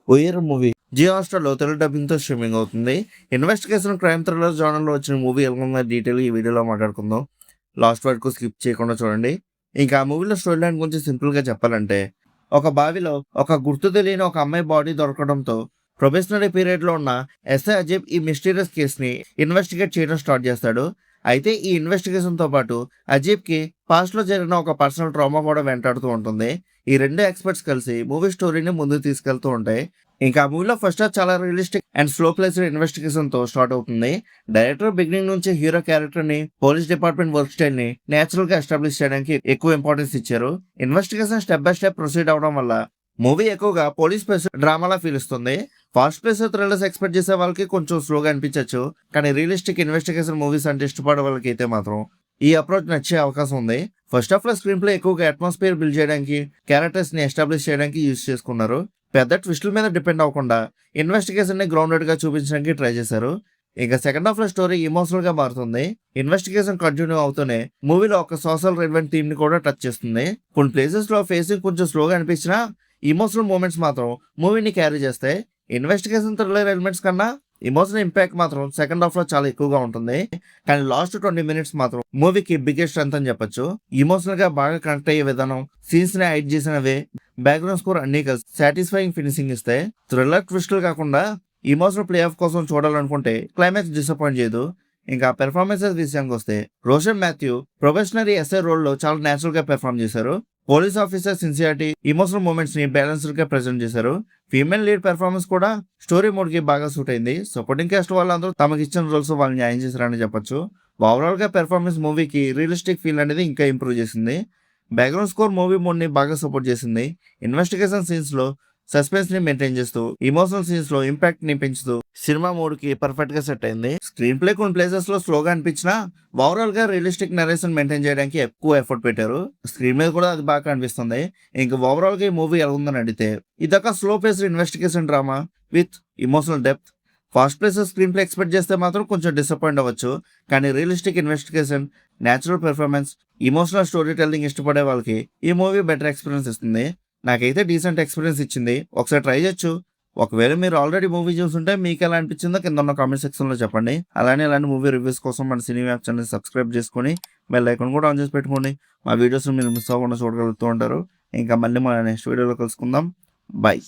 ఉయర్ movie Jio హాట్‌స్టార్‌లో Telugu డబ్బింగ్‌తో streaming అవుతుంది. Investigation crime thriller జోనర్‌లో వచ్చిన movie ఎలా ఉందో డీటెయిల్‌గా ఈ వీడియోలో మాట్లాడుకుందాం. లాస్ట్ వరకు స్కిప్ చేయకుండా చూడండి. ఇంకా ఆ మూవీలో స్టోరీ లైన్ గురించి సింపుల్‌గా చెప్పాలంటే, ఒక బావిలో ఒక గుర్తు తెలియని ఒక అమ్మాయి బాడీ దొరకడంతో ప్రొబేషనరీ పీరియడ్‌లో ఉన్న ఎస్ఐ అజయ్ ఈ మిస్టీరియస్ కేస్‌ని ఇన్వెస్టిగేట్ చేయడం స్టార్ట్ చేస్తాడు. అయితే ఈ ఇన్వెస్టిగేషన్‌తో పాటు అజయ్‌కి పాస్ట్‌లో జరిగిన ఒక పర్సనల్ ట్రామా కూడా వెంటాడుతూ ఉంటుంది. ఈ రెండు ఎక్స్‌పర్ట్స్ కలిసి మూవీ స్టోరీని ముందుకు తీసుకెళ్తూ ఉంటాయి. ఇంకా ఆ మూవీలో ఫస్ట్ హాఫ్ చాలా రియలిస్టిక్ అండ్ స్లో ప్లేస్డ్ ఇన్వెస్టిగేషన్‌తో స్టార్ట్ అవుతుంది. డైరెక్టర్ బిగినింగ్ నుంచి హీరో క్యారెక్టర్‌ని, పోలీస్ డిపార్ట్మెంట్ వర్క్ స్టైల్‌ని నేచురల్‌గా ఎస్టాబ్లిష్ చేయడానికి ఎక్కువ ఇంపార్టెన్స్ ఇచ్చారు. Investigation step by step proceed అవ్వడం వల్ల మూవీ ఎక్కువగా పోలీస్ స్పేస్ డ్రామాలా ఫీల్ ఇస్తుంది. ఫాస్ట్ ప్లేస్ థ్రిల్లర్స్ ఎక్స్పెక్ట్ చేసే వాళ్ళకి కొంచెం స్లోగా అనిపించవచ్చు. కానీ రియలిస్టిక్ ఇన్వెస్టిగేషన్ మూవీస్ అంటే ఇష్టపడే వాళ్ళకి అయితే మాత్రం ఈ అప్రోచ్ నచ్చే అవకాశం ఉంది. ఫస్ట్ హాఫ్ లో స్క్రీన్ ప్లే ఎక్కువగా అట్మాస్ఫియర్ బిల్డ్ చేయడానికి, క్యారెక్టర్స్ ని ఎస్టాబ్లిష్ చేయడానికి యూజ్ చేసుకున్నారు. పెద్ద ట్విస్టుల మీద డిపెండ్ అవ్వకుండా ఇన్వెస్టిగేషన్ ని గ్రౌండెడ్ గా చూపించడానికి ట్రై చేశారు. ఇంకా సెకండ్ హాఫ్ లో స్టోరీ ఇమోషనల్ గా మారుతుంది. ఇన్వెస్టిగేషన్ కంటిన్యూ అవుతూనే మూవీలో ఒక సోషల్ రిలవెంట్ థీమ్ ని కూడా టచ్ చేస్తుంది. కొన్ని ప్లేసెస్ లో ఫేసింగ్ కొంచెం స్లోగా అనిపించినా ఇమోషనల్ మూమెంట్స్ మాత్రం మూవీని క్యారీ చేస్తాయి. ఇన్వెస్టిగేషన్ థ్రిల్లర్ ఎలిమెంట్స్ కన్నా ఇమోషనల్ ఇంపాక్ట్ మాత్రం సెకండ్ హాఫ్ లో చాలా ఎక్కువగా ఉంటుంది. కానీ లాస్ట్ 20 మినిట్స్ మాత్రం మూవీకి బిగ్గెస్ట్ స్ట్రెంత్ అని చెప్పొచ్చు. ఇమోషనల్ గా బాగా కనెక్ట్ అయ్యే విధానం, సీన్స్ ని హైడ్ చేసినవే, బ్యాక్గ్రౌండ్ స్కోర్ అన్ని కలిసి సాటిస్ఫైయింగ్ ఫినిషింగ్ ఇస్తాయి. థ్రిల్లర్ ట్విస్టులు కాకుండా ఇమోషనల్ ప్లే ఆఫ్ కోసం చూడాలనుకుంటే క్లైమాక్స్ డిసప్పాయింట్ చేయదు. ఇంకా పెర్ఫార్మెన్సెస్ విషయానికి వస్తే Roshan Mathew probationary SI role లో చాలా నేచురల్ గా పెర్ఫార్మ్ చేశారు. Police officer sincerity, emotional moments ని బ్యాలెన్స్డ్ గా ప్రెజెంట్ చేశారు. ఫీమేల్ లీడ్ పెర్ఫార్మెన్స్ కూడా స్టోరీ మోడ్ కి బాగా సూట్ అయింది. సపోర్టింగ్ కాస్ట్ వాళ్ళందరూ తమకి ఇచ్చిన రోల్స్ వాళ్ళు న్యాయం చేశారని చెప్పొచ్చు. ఓవరాల్ గా పెర్ఫార్మెన్స్ మూవీకి రియలిస్టిక్ ఫీల్ అనేది ఇంకా ఇంప్రూవ్ చేసింది. బ్యాక్గ్రౌండ్ స్కోర్ మూవీ మోడ్ ని బాగా సపోర్ట్ చేసింది. ఇన్వెస్టిగేషన్ సీన్స్ లో సస్పెన్స్ ని మెయింటైన్ చేస్తూ, ఇమోషనల్ సీన్స్ లో ఇంపాక్ట్ ని పెంచుతూ సినిమా మూడ్ కి పర్ఫెక్ట్ గా సెట్ అయింది. స్క్రీన్ ప్లే కొన్ని ప్లేసెస్ లో స్లోగా అనిపించినా ఓవరాల్ గా రియలిస్టిక్ నరేషన్ మెయింటైన్ చేయడానికి ఎక్కువ ఎఫర్ట్ పెట్టారు. స్క్రీన్ మీద కూడా అది బాగా కనిపిస్తుంది. ఇంకా ఓవరాల్ గా ఈ మూవీ ఎలా ఉందని అడిగితే, ఇదొక slow paced investigation drama with emotional depth. Fast place screen play expect చేస్తే మాత్రం కొంచెం డిసప్పాయింట్ అవ్వచ్చు. కానీ realistic investigation, natural performance, emotional story telling ఇష్టపడే వాళ్ళకి ఈ మూవీ బెటర్ ఎక్స్పీరియన్స్ ఇస్తుంది. నాకైతే డీసెంట్ ఎక్స్పీరియన్స్ ఇచ్చింది. ఒకసారి ట్రై చేయొచ్చు. ఒకవేళ మీరు ఆల్రెడీ మూవీ చూస్తుంటే మీకు ఎలా అనిపించిందో కింద ఉన్న కామెంట్ సెక్షన్లో చెప్పండి. అలానే ఇలాంటి మూవీ రివ్యూస్ కోసం మన సినీ యాప్ ఛానల్ సబ్స్క్రైబ్ చేసుకొని బెల్ ఐకాన్ కూడా ఆన్ చేసి పెట్టుకోండి. మా వీడియోస్ మీరు మిస్ అవ్వకుండా చూడగలుగుతూ ఉంటారు. ఇంకా మళ్ళీ మన నెక్స్ట్ వీడియోలో కలుసుకుందాం. బై.